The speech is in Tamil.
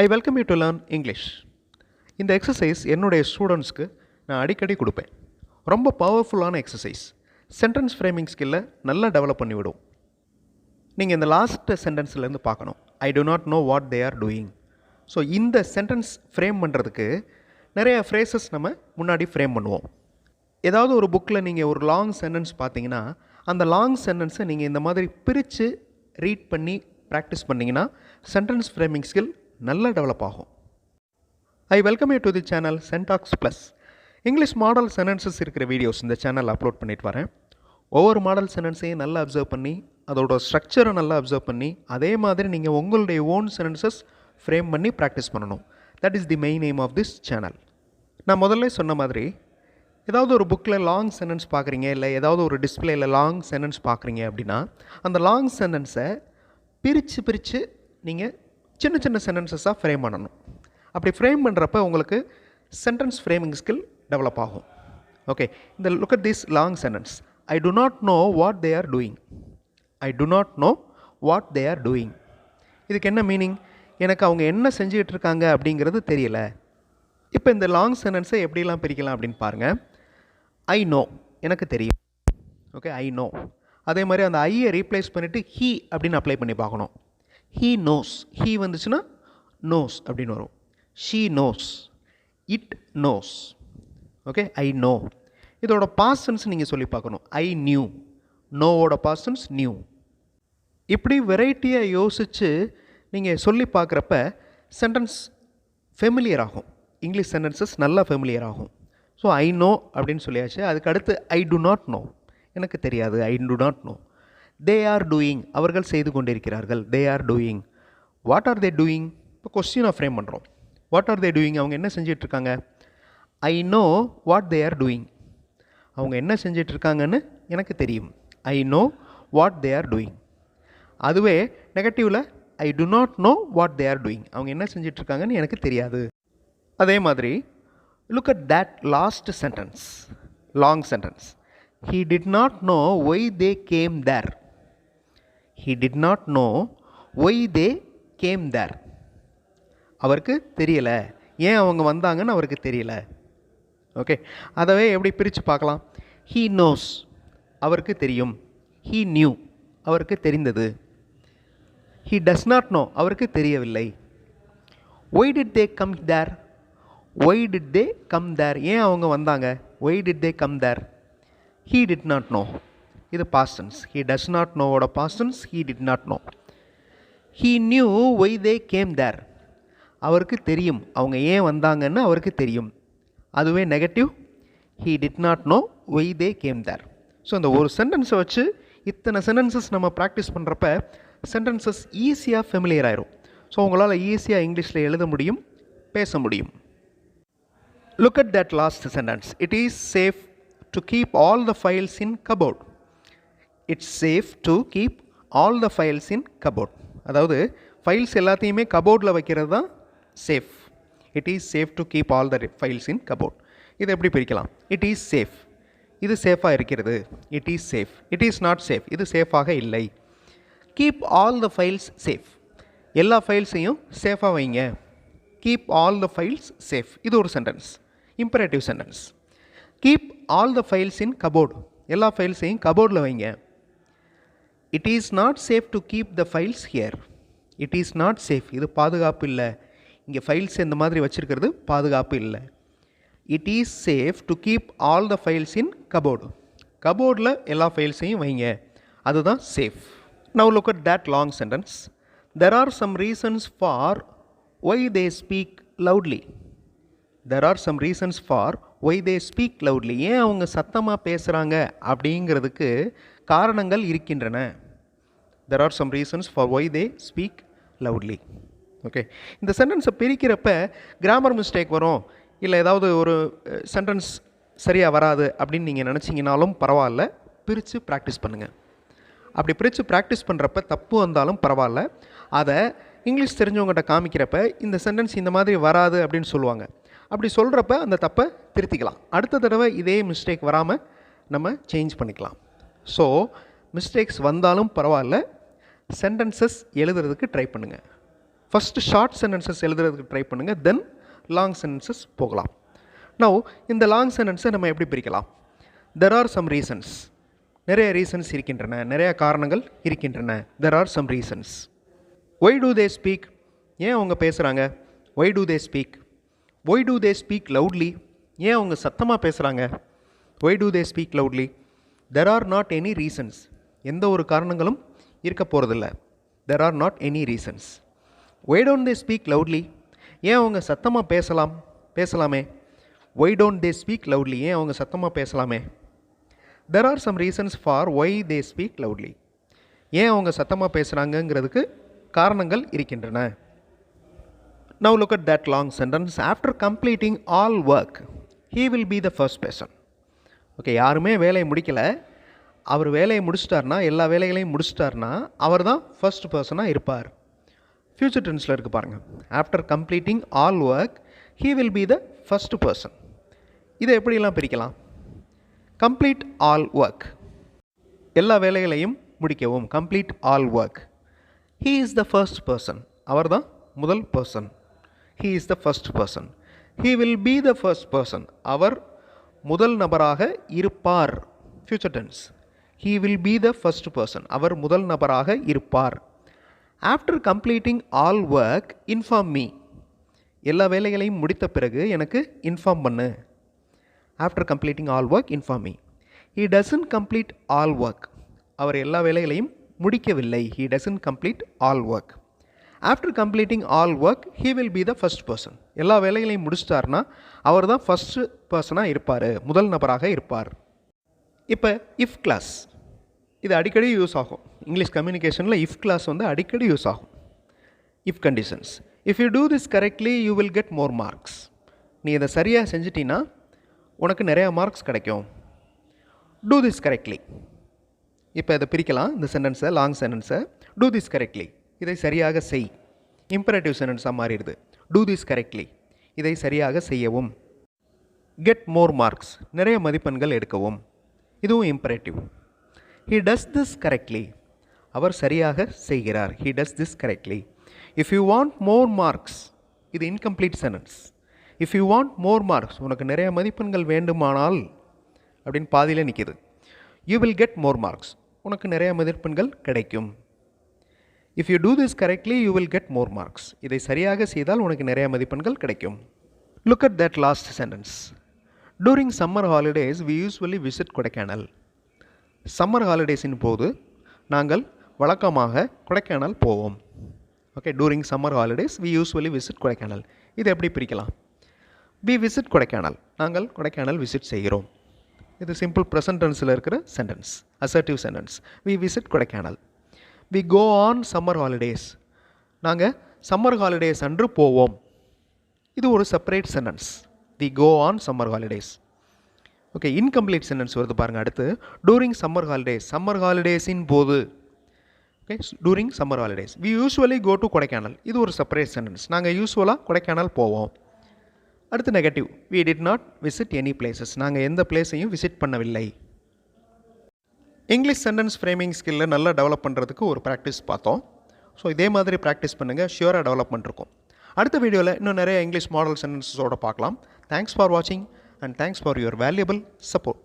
I welcome you to learn English. இந்த எக்ஸசைஸ் என்னுடைய ஸ்டூடெண்ட்ஸ்க்கு நான் அடிக்கடி கொடுப்பேன். ரொம்ப பவர்ஃபுல்லான எக்ஸசைஸ். சென்டென்ஸ் ஃப்ரேமிங் ஸ்கில்லை நல்லா டெவலப் பண்ணிவிடும். நீங்கள் இந்த லாஸ்ட் சென்டென்ஸ்லேருந்து பார்க்கணும். ஐ do not know what they are doing. So இந்த சென்டென்ஸ் ஃப்ரேம் பண்ணுறதுக்கு நிறைய ஃப்ரேசஸ் நம்ம முன்னாடி ஃப்ரேம் பண்ணுவோம். ஏதாவது ஒரு புக்கில் நீங்கள் ஒரு லாங் சென்டென்ஸ் பார்த்தீங்கன்னா அந்த லாங் சென்டென்ஸை நீங்கள் இந்த மாதிரி பிரித்து ரீட் பண்ணி ப்ராக்டிஸ் பண்ணிங்கன்னா சென்டென்ஸ் ஃப்ரேமிங் ஸ்கில் நல்லா டெவலப் ஆகும். I welcome you to the channel Sentax plus. English model sentences இருக்கிற வீடியோஸ் இந்த சேனலில் அப்லோட் பண்ணிட்டு வரேன். ஒவ்வொரு மாடல் சென்டென்ஸையும் நல்லா அப்சர்வ் பண்ணி அதோட ஸ்ட்ரக்சரை நல்லா அப்சர்வ் பண்ணி அதே மாதிரி நீங்கள் உங்களுடைய ஓன் சென்டென்சஸ் ஃப்ரேம் பண்ணி ப்ராக்டிஸ் பண்ணணும். That is the main aim of this channel. நான் முதல்ல சொன்ன மாதிரி ஏதாவது ஒரு புக்கில் லாங் சென்டென்ஸ் பார்க்குறீங்க, இல்லை ஏதாவது ஒரு டிஸ்பிளேயில் லாங் சென்டென்ஸ் பார்க்குறீங்க அப்படின்னா அந்த லாங் சென்டென்ஸை பிரித்து நீங்கள் சின்ன சின்ன சென்டென்சஸாக ஃப்ரேம் பண்ணணும். அப்படி ஃப்ரேம் பண்ணுறப்ப உங்களுக்கு சென்டென்ஸ் ஃப்ரேமிங் ஸ்கில் டெவலப் ஆகும். ஓகே, இந்த look at this long sentence. I do not know what they are doing. I do not know what they are doing. இதுக்கு என்ன மீனிங்? எனக்கு அவங்க என்ன செஞ்சுக்கிட்டு இருக்காங்க அப்படிங்கிறது தெரியல. இப்போ இந்த லாங் சென்டென்ஸை எப்படிலாம் பிரிக்கலாம் அப்படின்னு பாருங்கள். ஐ நோ, எனக்கு தெரியும். Okay, I know. அதே மாதிரி அந்த ஐயை ரீப்ளேஸ் பண்ணிவிட்டு ஹீ அப்படின்னு அப்ளை பண்ணி பார்க்கணும். He knows. ஹீ வந்துச்சுன்னா நோஸ் அப்படின்னு வரும். She knows, it knows. Okay, I know. இதோட பாஸ்ட் டென்ஸ் நீங்கள் சொல்லி பார்க்கணும். I knew. நோவோட பாஸ்ட் டென்ஸ் நியூ. இப்படி வெரைட்டியாக யோசித்து நீங்கள் சொல்லி பார்க்குறப்ப சென்டென்ஸ் ஃபெமிலியர் ஆகும். இங்கிலீஷ் சென்டென்சஸ் நல்லா ஃபெமிலியர் ஆகும். ஸோ ஐ நோ அப்படின்னு சொல்லியாச்சு. அதுக்கு அடுத்து ஐ டு நாட் நோ, எனக்கு தெரியாது. I do not know. They are doing, அவர்கள் செய்து கொண்டிருக்கிறார்கள். They are doing. What are they doing? இப்போ கொஸ்டினாக ஃப்ரேம் பண்ணுறோம். What are they doing? அவங்க என்ன செஞ்சிட்ருக்காங்க. I know what they are doing. அவங்க என்ன செஞ்சிட்ருக்காங்கன்னு எனக்கு தெரியும். I know what they are doing. அதுவே நெகட்டிவில் I do not know what they are doing. அவங்க என்ன செஞ்சிட்ருக்காங்கன்னு எனக்கு தெரியாது. அதே மாதிரி look at that last sentence, long sentence. He did not know why they came there. He did not know why they came there. அவருக்கு தெரியலை, ஏன் அவங்க வந்தாங்கன்னு அவருக்கு தெரியல. ஓகே, அதவே எப்படி பிரித்து பார்க்கலாம். He knows, அவருக்கு தெரியும். He knew, அவருக்கு தெரிந்தது. He does not know, அவருக்கு தெரியவில்லை. Why did they come there? Why did they come there? ஏன் அவங்க வந்தாங்க. Why did they come there? He did not know. இது past tense. He does not know ஓட past tense. He did not know. He knew why they came there. அவருக்கு தெரியும், அவங்க ஏன் வந்தாங்கன்னு அவருக்கு தெரியும். அதுவே negative. He did not know why they came there. So இந்த ஒரு சென்டென்ஸை வச்சு இத்தனை சென்டென்சஸ் நம்ம ப்ராக்டிஸ் பண்ணுறப்ப சென்டென்சஸ் ஈஸியாக ஃபெமிலியர் ஆயிரும். ஸோ உங்களால் ஈஸியாக இங்கிலீஷில் எழுத முடியும், பேச முடியும். Look at that last sentence. It is safe to keep all the files in cupboard. It's safe to keep all the files in cupboard. அதாவது ஃபைல்ஸ் எல்லாத்தையுமே கபோர்டில் வைக்கிறது தான் safe. It is safe to keep all the files in cupboard. இதை எப்படி பிரிக்கலாம்? இட் இஸ் சேஃப், இது சேஃபாக இருக்கிறது. It is safe. It is not safe, இது சேஃபாக இல்லை. Keep all the files safe, எல்லா ஃபைல்ஸையும் சேஃபாக வைங்க. Keep all the files safe, இது ஒரு sentence, imperative sentence. Keep all the files in cupboard, எல்லா ஃபைல்ஸையும் கபோர்டில் வைங்க. It is not safe to keep the files here. It is not safe, இது பாதுகாப்பு இல்லை. இங்கே ஃபைல்ஸ் இந்த மாதிரி வச்சுருக்கிறது பாதுகாப்பு இல்லை. It is safe to keep all the files in cupboard, கபோர்டில் எல்லா ஃபைல்ஸையும் வைங்க, அதுதான் safe. Now look at that long sentence. There are some reasons for why they speak loudly. There are some reasons for why they speak loudly. ஏன் அவங்க சத்தமாக பேசுகிறாங்க அப்படிங்கிறதுக்கு காரணங்கள் இருக்கின்றன. There are some reasons for why they speak loudly. Okay, இந்த சென்டென்ஸை பிரிக்கிறப்ப கிராமர் மிஸ்டேக் வரும், இல்லை ஏதாவது ஒரு சென்டென்ஸ் சரியாக வராது அப்படின்னு நீங்கள் நினச்சிங்கனாலும் பரவாயில்ல, பிரித்து ப்ராக்டிஸ் பண்ணுங்கள். அப்படி பிரித்து ப்ராக்டிஸ் பண்ணுறப்ப தப்பு வந்தாலும் பரவாயில்ல, அதை இங்கிலீஷ் தெரிஞ்சவங்ககிட்ட காமிக்கிறப்ப இந்த சென்டென்ஸ் இந்த மாதிரி வராது அப்படின்னு சொல்லுவாங்க. அப்படி சொல்கிறப்ப அந்த தப்பை திருத்திக்கலாம். அடுத்த தடவை இதே மிஸ்டேக் வராமல் நம்ம சேஞ்ச் பண்ணிக்கலாம். ஸோ மிஸ்டேக்ஸ் வந்தாலும் பரவாயில்ல, சென்டென்சஸ் எழுதுறதுக்கு ட்ரை பண்ணுங்கள். ஃபஸ்ட்டு ஷார்ட் சென்டென்சஸ் எழுதுறதுக்கு ட்ரை பண்ணுங்கள், தென் லாங் சென்டென்சஸ் போகலாம். நவ் இந்த லாங் சென்டென்ஸை நம்ம எப்படி பிரிக்கலாம்? There are some reasons. நிறைய ரீசன்ஸ் இருக்கின்றன, நிறைய காரணங்கள் இருக்கின்றன. There are some reasons. Why do they speak? ஏன் அவங்க பேசுகிறாங்க? Why do they speak? Why do they speak loudly? ஏன் அவங்க சத்தமாக பேசுகிறாங்க? Why do they speak loudly? There are not any reasons. எந்த ஒரு காரணங்களும் இருக்க போகிறதில்ல. There are not any reasons. Why don't they speak loudly? ஏன் அவங்க சத்தமாக பேசலாமே? Why don't they speak loudly? ஏன் அவங்க சத்தமாக பேசலாமே? There are some reasons for why they speak loudly. ஏன் அவங்க சத்தமாக பேசுகிறாங்கங்கிறதுக்கு காரணங்கள் இருக்கின்றன. Now look at that long sentence. After completing all work, he will be the first person. Okay, யாருமே வேலையை முடிக்கலை, அவர் வேலையை முடிச்சிட்டார்னா, எல்லா வேலைகளையும் முடிச்சிட்டார்னா அவர் தான் ஃபர்ஸ்ட் பர்சனாக இருப்பார். ஃப்யூச்சர் டென்ஸில் இருக்குது பாருங்கள். After completing all work he will be the first person. இதை எப்படியெல்லாம் பிரிக்கலாம்? கம்ப்ளீட் ஆல் ஒர்க், எல்லா வேலைகளையும் முடிக்கவும். Complete all work. he is the first person, அவர் தான் முதல் person. he is the first person. he will be the first person, அவர் முதல் நபராக இருப்பார். future tense. he will be the first person, அவர் முதல் நபராக இருப்பார். after completing all work inform me. எல்லா வேலைகளையும் முடித்த பிறகு எனக்கு இன்ஃபார்ம் பண்ணு. after completing all work inform me. he doesn't complete all work. அவர் எல்லா வேலைகளையும் முடிக்கவில்லை. he doesn't complete all work. after completing all work he will be the first person. எல்லா வேலைகளையும் முடிச்சிட்டார்னா அவர் தான் ஃபஸ்ட்டு பர்சனாக இருப்பார், முதல் நபராக இருப்பார். இப்போ இஃப் கிளாஸ், இது அடிக்கடி யூஸ் ஆகும். இங்கிலீஷ் கம்யூனிகேஷனில் இஃப் கிளாஸ் வந்து அடிக்கடி யூஸ் ஆகும். If conditions. If you do this correctly you will get more marks. நீ இதை சரியாக செஞ்சிட்டின்னா உனக்கு நிறையா மார்க்ஸ் கிடைக்கும். Do this correctly. இப்போ இதை பிரிக்கலாம், இந்த சென்டென்ஸை, லாங் சென்டென்ஸை. டூ திஸ் கரெக்ட்லி, இதை சரியாக செய். இம்பரேட்டிவ் சென்டென்ஸாக மாறிடுது. டூ திஸ் கரெக்ட்லி, இதை சரியாக செய்யவும். கெட் மோர் மார்க்ஸ், நிறைய மதிப்பெண்கள் எடுக்கவும். இதுவும் imperative. he does this correctly, அவர் சரியாக செய்கிறார். he does this correctly. if you want more marks, இது incomplete sentence. if you want more marks, உனக்கு நிறைய மதிப்பெண்கள் வேண்டுமானால் அப்படின்னு பாதியில் நிற்கிது. you will get more marks, உனக்கு நிறைய மதிப்பெண்கள் கிடைக்கும். if you do this correctly you will get more marks, இதை சரியாக செய்தால் உனக்கு நிறைய மதிப்பெண்கள் கிடைக்கும். look at that last sentence. during summer holidays we usually visit Kodaikanal. Summer ஹாலிடேஸின் போது நாங்கள் வழக்கமாக கொடைக்கானல் போவோம். Okay, during summer holidays we usually visit Kodaikanal. இது எப்படி பிரிக்கலாம்? வி விசிட் கொடைக்கானல், நாங்கள் கொடைக்கானல் விசிட் செய்கிறோம். இது சிம்பிள் ப்ரெசன்ட் டென்ஸில் இருக்கிற sentence, assertive sentence. We visit Kodaikanal. We go on summer holidays, நாங்கள் சம்மர் ஹாலிடேஸ் அன்று போவோம். இது ஒரு separate sentence. We go on summer holidays. Okay, incomplete sentence வருது பாருங்கள் அடுத்து. டூரிங் சம்மர் ஹாலிடேஸ், சம்மர் ஹாலிடேஸின் போது. Okay, during summer holidays we usually go to Kodaikanal. இது ஒரு செப்பரேட் சென்டென்ஸ். நாங்கள் யூஸ்வலாக கொடைக்கானல் போவோம். அடுத்து negative. We did not visit any places, நாங்கள் எந்த பிளேஸையும் விசிட் பண்ணவில்லை. இங்கிலீஷ் சென்டென்ஸ் ஃப்ரேமிங் ஸ்கில்லை நல்லா டெவலப் பண்ணுறதுக்கு ஒரு ப்ராக்டிஸ் பார்த்தோம். ஸோ இதே மாதிரி ப்ராக்டிஸ் பண்ணுங்கள், ஷியூராக டெவலப்மெண்ட் இருக்கும். அடுத்த வீடியோவில் இன்னும் நிறைய இங்கிலீஷ் மாடல் சென்டென்சஸோடு பார்க்கலாம். தேங்க்ஸ் ஃபார் வாட்சிங் and thanks for your valuable support.